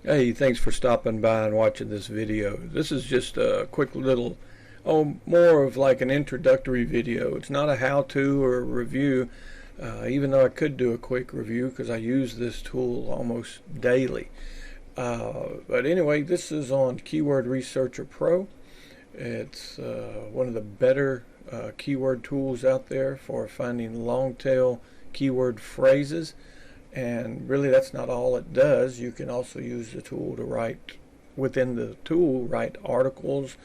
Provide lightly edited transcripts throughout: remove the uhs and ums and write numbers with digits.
Hey, thanks for stopping by and watching this video. This is just a quick little, more of like an introductory video. It's not a how-to or a review, even though I could do a quick review because I use this tool almost daily. But anyway, this is on Keyword Researcher Pro. It's one of the better keyword tools out there for finding long tail keyword phrases. And really that's not all it does. You can also use the tool to write, within the tool, write articles,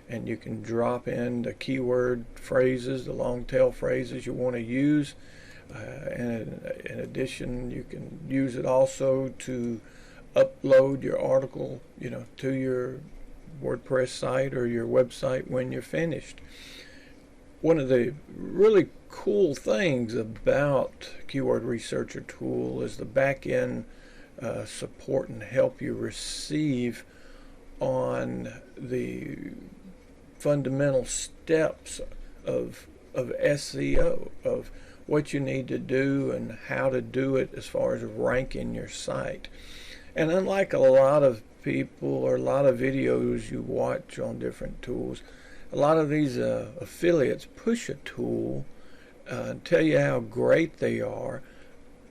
and you can drop in the keyword phrases, the long tail phrases you want to use. And in addition, you can use it also to upload your article, to your WordPress site or your website when you're finished. One of the really cool things about Keyword Researcher tool is the back-end support and help you receive on the fundamental steps of SEO, of what you need to do and how to do it as far as ranking your site. And unlike a lot of people or a lot of videos you watch on different tools, a lot of these affiliates push a tool and tell you how great they are,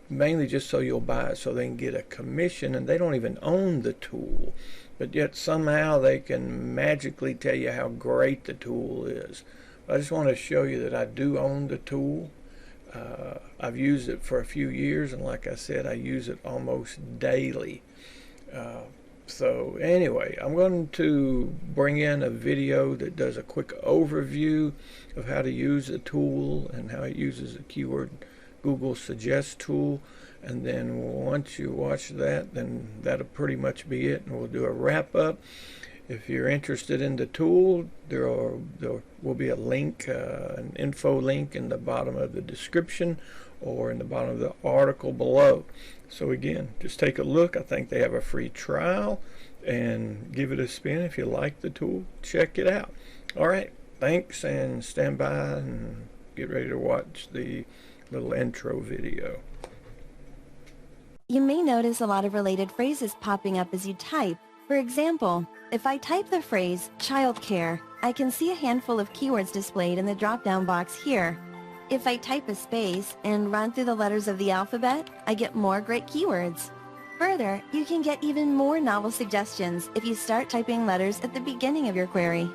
mainly just so you'll buy it so they can get a commission, and they don't even own the tool, but yet somehow they can magically tell you how great the tool is. I just want to show you that I do own the tool. I've used it for a few years, and like I said, I use it almost daily. So anyway, I'm going to bring in a video that does a quick overview of how to use the tool and how it uses the keyword Google Suggest tool. And then once you watch that, then that'll pretty much be it, and we'll do a wrap up. If you're interested in the tool, there will be a link, an info link in the bottom of the description or in the bottom of the article below. So again, just take a look. I think they have a free trial, and give it a spin. If you like the tool, check it out. All right, thanks, and stand by and get ready to watch the little intro video. You may notice a lot of related phrases popping up as you type. For example, if I type the phrase childcare, I can see a handful of keywords displayed in the drop-down box here. If I type a space and run through the letters of the alphabet, I get more great keywords. Further, you can get even more novel suggestions if you start typing letters at the beginning of your query.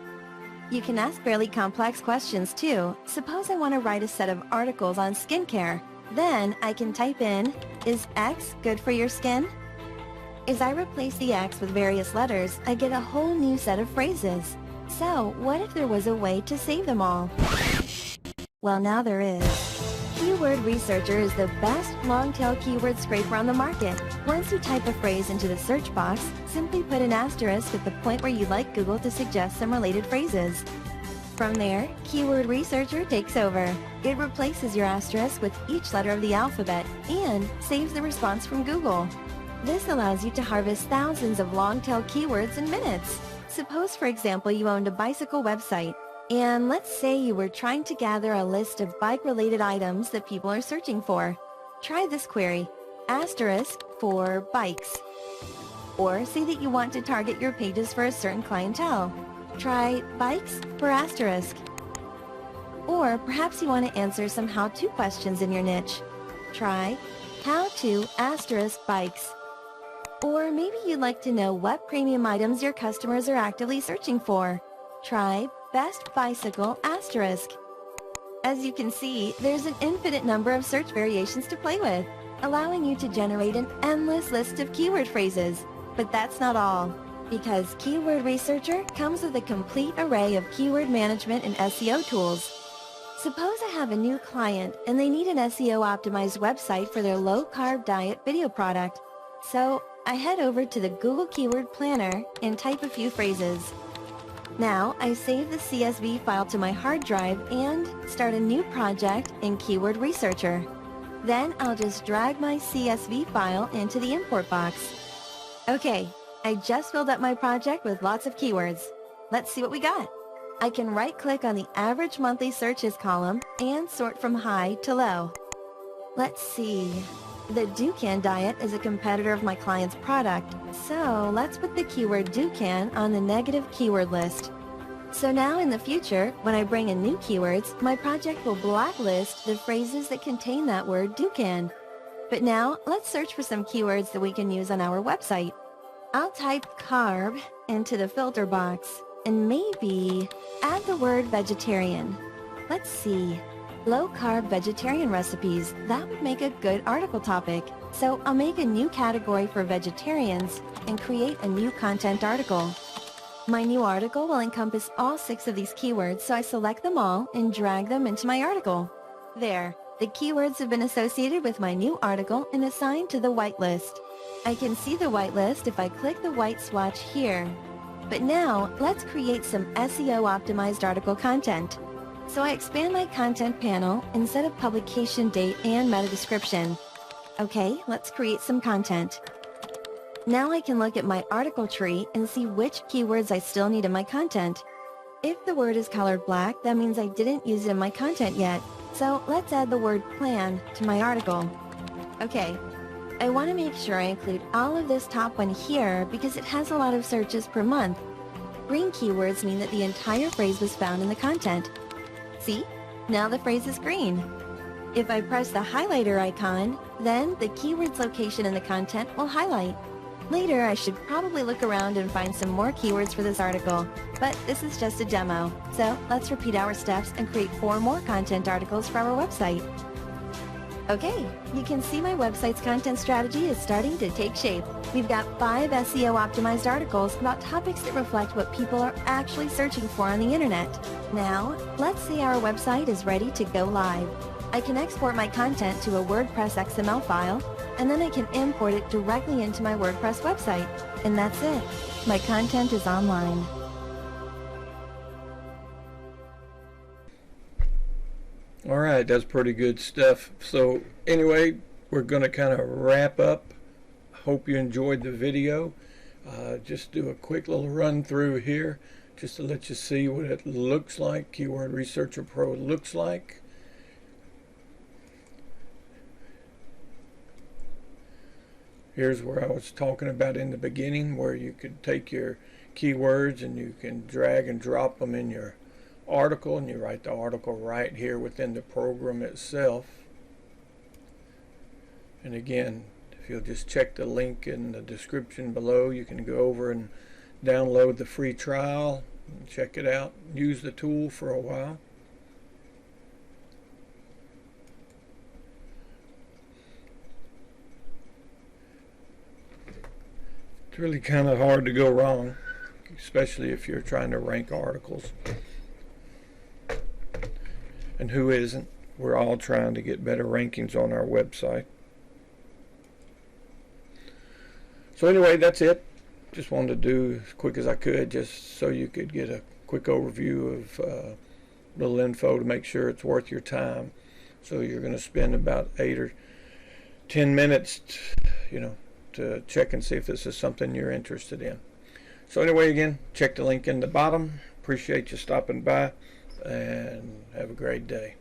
You can ask fairly complex questions too. Suppose I want to write a set of articles on skincare. Then I can type in, is X good for your skin? As I replace the X with various letters, I get a whole new set of phrases. So, what if there was a way to save them all? Well, now there is. Keyword Researcher is the best long-tail keyword scraper on the market. Once you type a phrase into the search box, simply put an asterisk at the point where you'd like Google to suggest some related phrases. From there, Keyword Researcher takes over. It replaces your asterisk with each letter of the alphabet and saves the response from Google. This allows you to harvest thousands of long-tail keywords in minutes. Suppose, for example, you owned a bicycle website, and let's say you were trying to gather a list of bike-related items that people are searching for. Try this query, asterisk for bikes. Or say that you want to target your pages for a certain clientele. Try bikes for asterisk. Or perhaps you want to answer some how-to questions in your niche. Try how-to asterisk bikes. Or maybe you'd like to know what premium items your customers are actively searching for. Try best bicycle asterisk. As you can see, there's an infinite number of search variations to play with, allowing you to generate an endless list of keyword phrases. But that's not all, because Keyword Researcher comes with a complete array of keyword management and SEO tools. Suppose I have a new client and they need an SEO-optimized website for their low-carb diet video product. So I head over to the Google Keyword Planner and type a few phrases. Now I save the CSV file to my hard drive and start a new project in Keyword Researcher. Then I'll just drag my CSV file into the import box. Okay, I just filled up my project with lots of keywords. Let's see what we got. I can right-click on the average monthly searches column and sort from high to low. Let's see. The Dukan diet is a competitor of my client's product, so let's put the keyword Dukan on the negative keyword list. So now in the future, when I bring in new keywords, my project will blacklist the phrases that contain that word Dukan. But now, let's search for some keywords that we can use on our website. I'll type carb into the filter box and maybe add the word vegetarian. Let's see. Low-carb vegetarian recipes. That would make a good article topic. So I'll make a new category for vegetarians and create a new content article. My new article will encompass all 6 of these keywords, so I select them all and drag them into my article. There. The keywords have been associated with my new article and assigned to the whitelist. I can see the whitelist if I click the white swatch here. But now, let's create some SEO optimized article content. So I expand my content panel and set a publication date and meta description. Okay, let's create some content. Now I can look at my article tree and see which keywords I still need in my content. If the word is colored black, that means I didn't use it in my content yet. So let's add the word plan to my article. Okay, I want to make sure I include all of this top one here because it has a lot of searches per month. Green keywords mean that the entire phrase was found in the content. See? Now the phrase is green. If I press the highlighter icon, then the keyword's location in the content will highlight. Later, I should probably look around and find some more keywords for this article, but this is just a demo. So let's repeat our steps and create 4 more content articles for our website. Okay, you can see my website's content strategy is starting to take shape. We've got 5 SEO optimized articles about topics that reflect what people are actually searching for on the internet. Now, let's say our website is ready to go live. I can export my content to a WordPress XML file, and then I can import it directly into my WordPress website. And that's it. My content is online. All right, that's pretty good stuff. So anyway, we're going to kind of wrap up. Hope you enjoyed the video. Just do a quick little run through here just to let you see what it looks like, Keyword Researcher Pro looks like. Here's where I was talking about in the beginning, where you could take your keywords and you can drag and drop them in your article, and you write the article right here within the program itself. And again, if you'll just check the link in the description below, you can go over and download the free trial and check it out, use the tool for a while. It's really kind of hard to go wrong, especially if you're trying to rank articles. And who isn't? We're all trying to get better rankings on our website. So anyway, that's it. Just wanted to do as quick as I could, just so you could get a quick overview of little info to make sure it's worth your time. So you're going to spend about 8 or 10 minutes, to check and see if this is something you're interested in. So anyway, again, check the link in the bottom. Appreciate you stopping by, and have a great day.